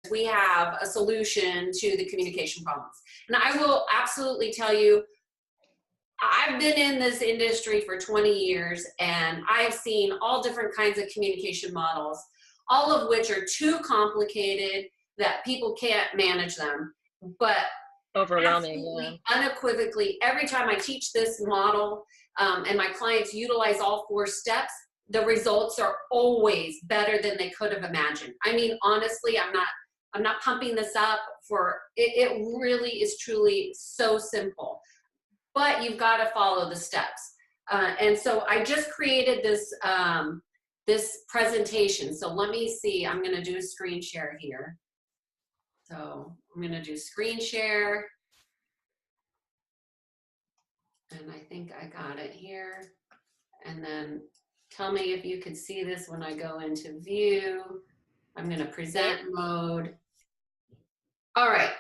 we have a solution to the communication problems. And I will absolutely tell you, I've been in this industry for 20 years and I've seen all different kinds of communication models, all of which are too complicated that people can't manage them. But overwhelming, unequivocally, every time I teach this model and my clients utilize all 4 steps, the results are always better than they could have imagined. I mean, honestly, I'm not pumping this up for it. It really is truly so simple, but you've got to follow the steps. And so I just created this this presentation. So let me see. I'm going to do a screen share here. So I'm going to do screen share. And I think I got it here. And then tell me if you can see this when I go into view. I'm going to present mode. All right.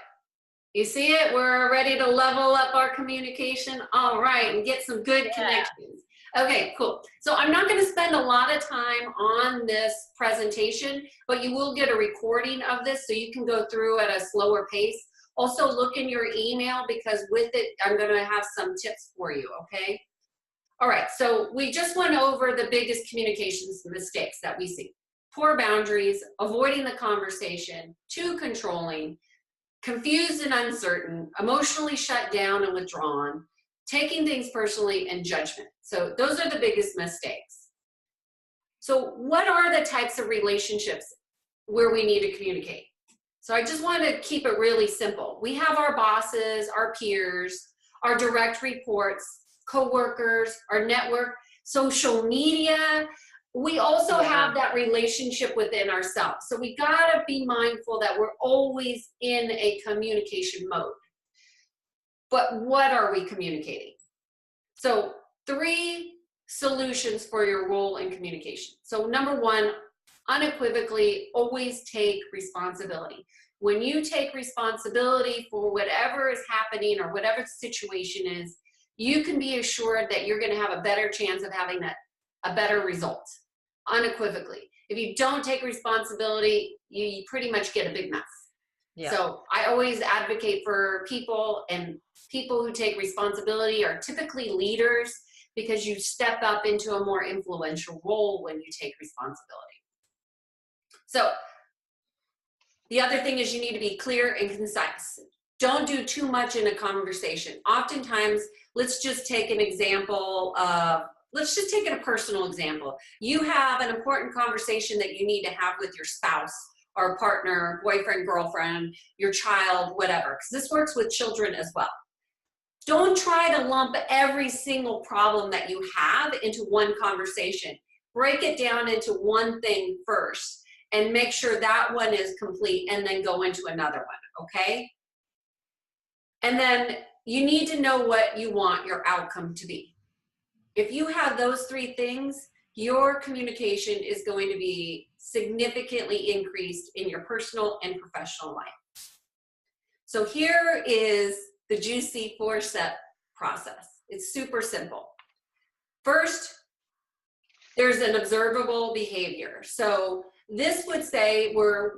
You see it? We're ready to level up our communication. All right. And get some good connections. Okay, cool. So I'm not going to spend a lot of time on this presentation, but you will get a recording of this so you can go through at a slower pace. Also look in your email because with it, I'm going to have some tips for you, okay? All right, so we just went over the biggest communications mistakes that we see. Poor boundaries, avoiding the conversation, too controlling, confused and uncertain, emotionally shut down and withdrawn, taking things personally, and judgment. So those are the biggest mistakes. So what are the types of relationships where we need to communicate? So I just want to keep it really simple. We have our bosses, our peers, our direct reports, coworkers, our network, social media. We also have that relationship within ourselves. So we got to be mindful that we're always in a communication mode. But what are we communicating? So 3 solutions for your role in communication. So number 1, unequivocally, always take responsibility. When you take responsibility for whatever is happening or whatever the situation is, you can be assured that you're going to have a better chance of having a better result, unequivocally. If you don't take responsibility, you pretty much get a big mess. Yeah. So I always advocate for people, and people who take responsibility are typically leaders because you step up into a more influential role when you take responsibility. So the other thing is you need to be clear and concise. Don't do too much in a conversation. Oftentimes, let's just take an example of, let's just take a personal example. You have an important conversation that you need to have with your spouse or partner, boyfriend, girlfriend, your child, whatever, because this works with children as well. Don't try to lump every single problem that you have into one conversation. Break it down into one thing first and make sure that one is complete and then go into another one, okay? And then you need to know what you want your outcome to be. If you have those 3 things, your communication is going to be significantly increased in your personal and professional life. So here is the juicy 4-step process. It's super simple. First, there's an observable behavior. So this would say,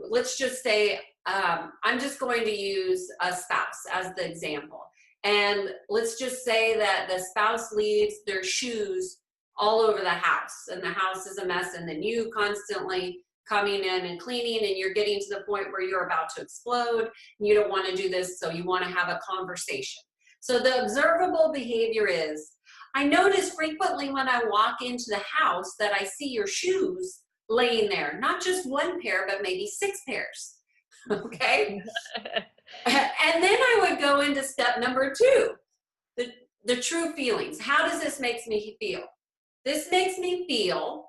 let's just say, I'm just going to use a spouse as the example. And let's just say that the spouse leaves their shoes all over the house and the house is a mess, and then you constantly coming in and cleaning, and you're getting to the point where you're about to explode and you don't want to do this, so you want to have a conversation. So the observable behavior is, I notice frequently when I walk into the house that I see your shoes laying there, not just 1 pair, but maybe 6 pairs. Okay? And then I would go into step number 2, the true feelings. How does this make me feel? This makes me feel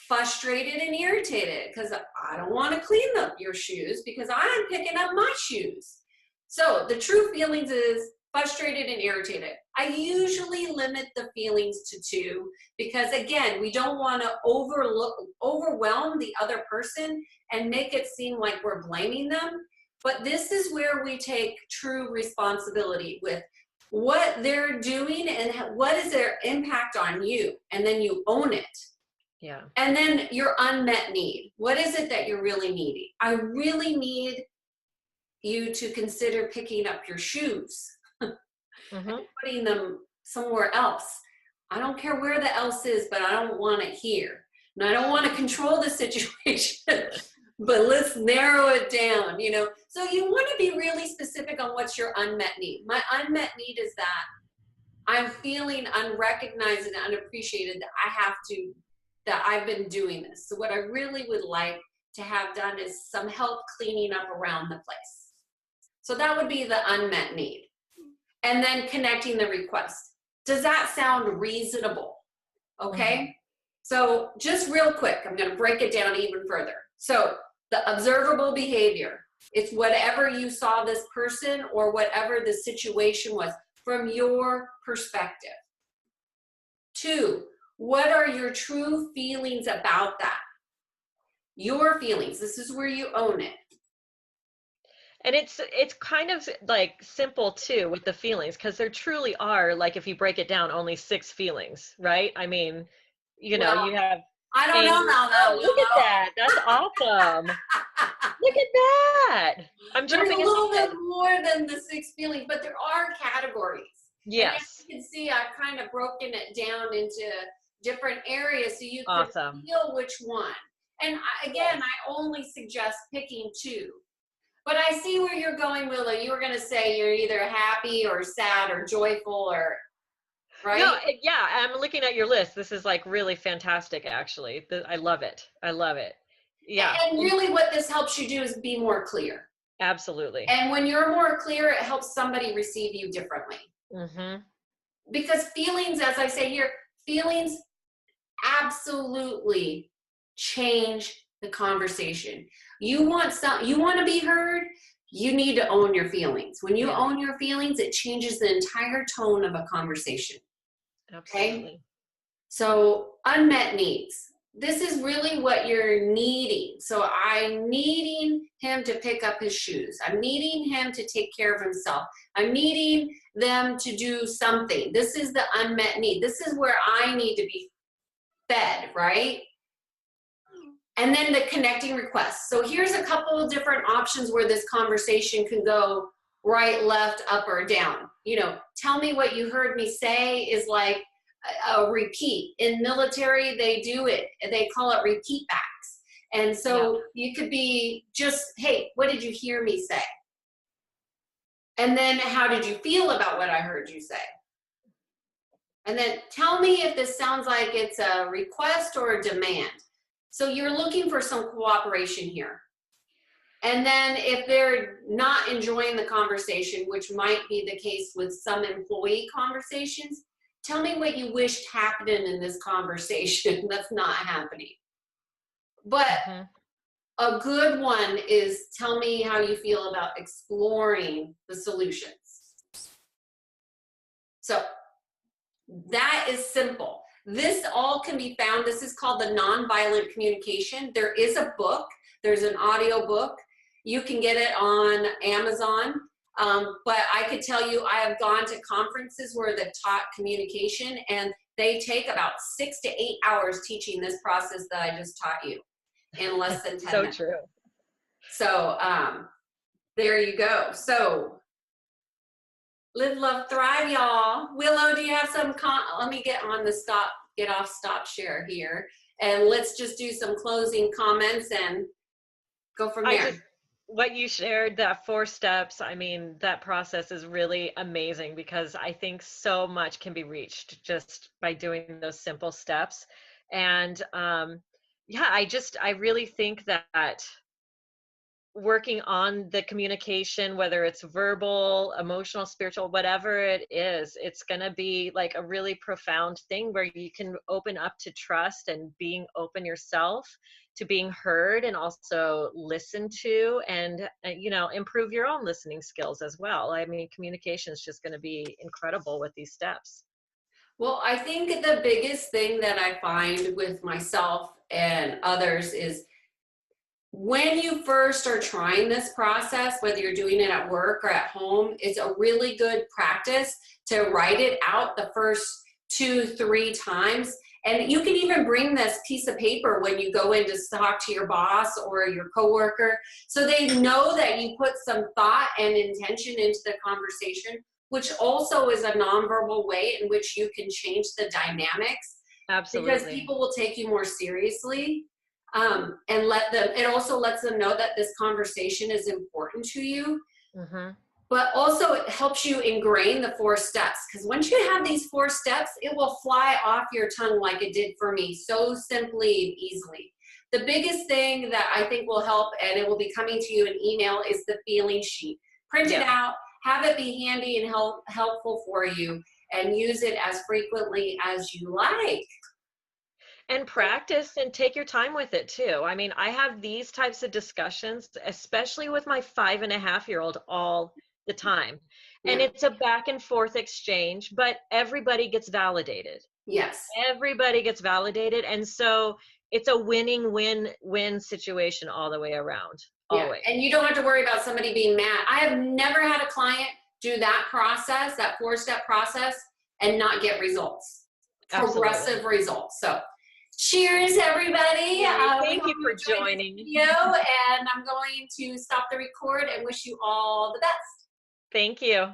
frustrated and irritated because I don't want to clean up your shoes because I'm picking up my shoes. So the true feelings is frustrated and irritated. I usually limit the feelings to 2 because, again, we don't want to overwhelm the other person and make it seem like we're blaming them. But this is where we take true responsibility with what they're doing and what is their impact on you, and then you own it. Yeah. And then your unmet need. What is it that you're really needing? I really need you to consider picking up your shoes Mm-hmm. and putting them somewhere else. I don't care where the else is, but I don't want it here. And I don't want to control the situation, but let's narrow it down, you know? So you want to be really specific on what's your unmet need. My unmet need is that I'm feeling unrecognized and unappreciated, that I've been doing this. So what I really would like to have done is some help cleaning up around the place. So that would be the unmet need. And then connecting the request. Does that sound reasonable? Okay. Mm-hmm. So just real quick, I'm going to break it down even further. So the observable behavior, it's whatever you saw this person or whatever the situation was from your perspective. 2, what are your true feelings about that? Your feelings. This is where you own it. And it's kind of like simple too with the feelings, because there truly are, like, if you break it down, only 6 feelings, right? I mean, you know, Well, you have I don't know now, oh, though. look at that. That's awesome. Look at that. I'm There's jumping a little ahead. bit more than the 6 feelings, but there are categories. And as Yes. you can see, I've kind of broken it down into different areas so you can Awesome. feel which one. And again, I only suggest picking 2. But I see where you're going, Willow. You were going to say you're either happy or sad or joyful or, right? No, yeah, I'm looking at your list. This is like really fantastic, actually. I love it. I love it. Yeah, And really what this helps you do is be more clear. absolutely. And when you're more clear, it helps somebody receive you differently. Mm-hmm. Because feelings, as I say here, feelings absolutely change the conversation. You want to be heard, you need to own your feelings. When you own your feelings, it changes the entire tone of a conversation. Absolutely. Okay? So unmet needs. This is really what you're needing. So I'm needing him to pick up his shoes. I'm needing him to take care of himself. I'm needing them to do something. This is the unmet need. This is where I need to be fed, right? And then the connecting requests. So here's a couple of different options where this conversation can go right, left, up, or down. You know, tell me what you heard me say is like a repeat. In military, they do it. They call it repeat backs. And so you could be just, hey, what did you hear me say? And then how did you feel about what I heard you say? And then tell me if this sounds like it's a request or a demand. So you're looking for some cooperation here. And then if they're not enjoying the conversation, which might be the case with some employee conversations, tell me what you wished happened in this conversation that's not happening. But a good one is tell me how you feel about exploring the solutions. So that is simple. This all can be found. This is called the Nonviolent Communication. There is a book. There's an audio book. You can get it on Amazon. But I could tell you, I have gone to conferences where they've taught communication, and they take about 6 to 8 hours teaching this process that I just taught you in less than 10 minutes. So true. So there you go. So live, love, thrive, y'all. Willow, do you have some, let me get on the stop share here. And let's just do some closing comments and go from there. What you shared, that 4 steps, I mean, that process is really amazing, because I think so much can be reached just by doing those simple steps. And yeah, I really think that working on the communication, whether it's verbal, emotional, spiritual, whatever it is, it's going to be like a really profound thing where you can open up to trust and being open yourself to being heard, and also listened to, and you know, improve your own listening skills as well. I mean, communication is just going to be incredible with these steps. Well, I think the biggest thing that I find with myself and others is when you first are trying this process, whether you're doing it at work or at home, it's a really good practice to write it out the first 2-3 times And you can even bring this piece of paper when you go in to talk to your boss or your coworker, so they know that you put some thought and intention into the conversation, which also is a nonverbal way in which you can change the dynamics. Absolutely. Because people will take you more seriously, and it also lets them know that this conversation is important to you. Mm-hmm. But also it helps you ingrain the 4 steps, because once you have these 4 steps, it will fly off your tongue like it did for me, so simply and easily. The biggest thing that I think will help, and it will be coming to you in email, is the feeling sheet. Print it out, have it be handy and helpful for you, and use it as frequently as you like. And practice and take your time with it too. I mean, I have these types of discussions, especially with my 5.5-year-old all the time. And it's a back and forth exchange, but everybody gets validated. Yes. Everybody gets validated. And so it's a winning win-win situation all the way around. Always. And you don't have to worry about somebody being mad. I have never had a client do that process, that 4-step process, and not get results. Absolutely. Progressive results. So cheers, everybody. Thank you for joining. And I'm going to stop the record and wish you all the best. Thank you.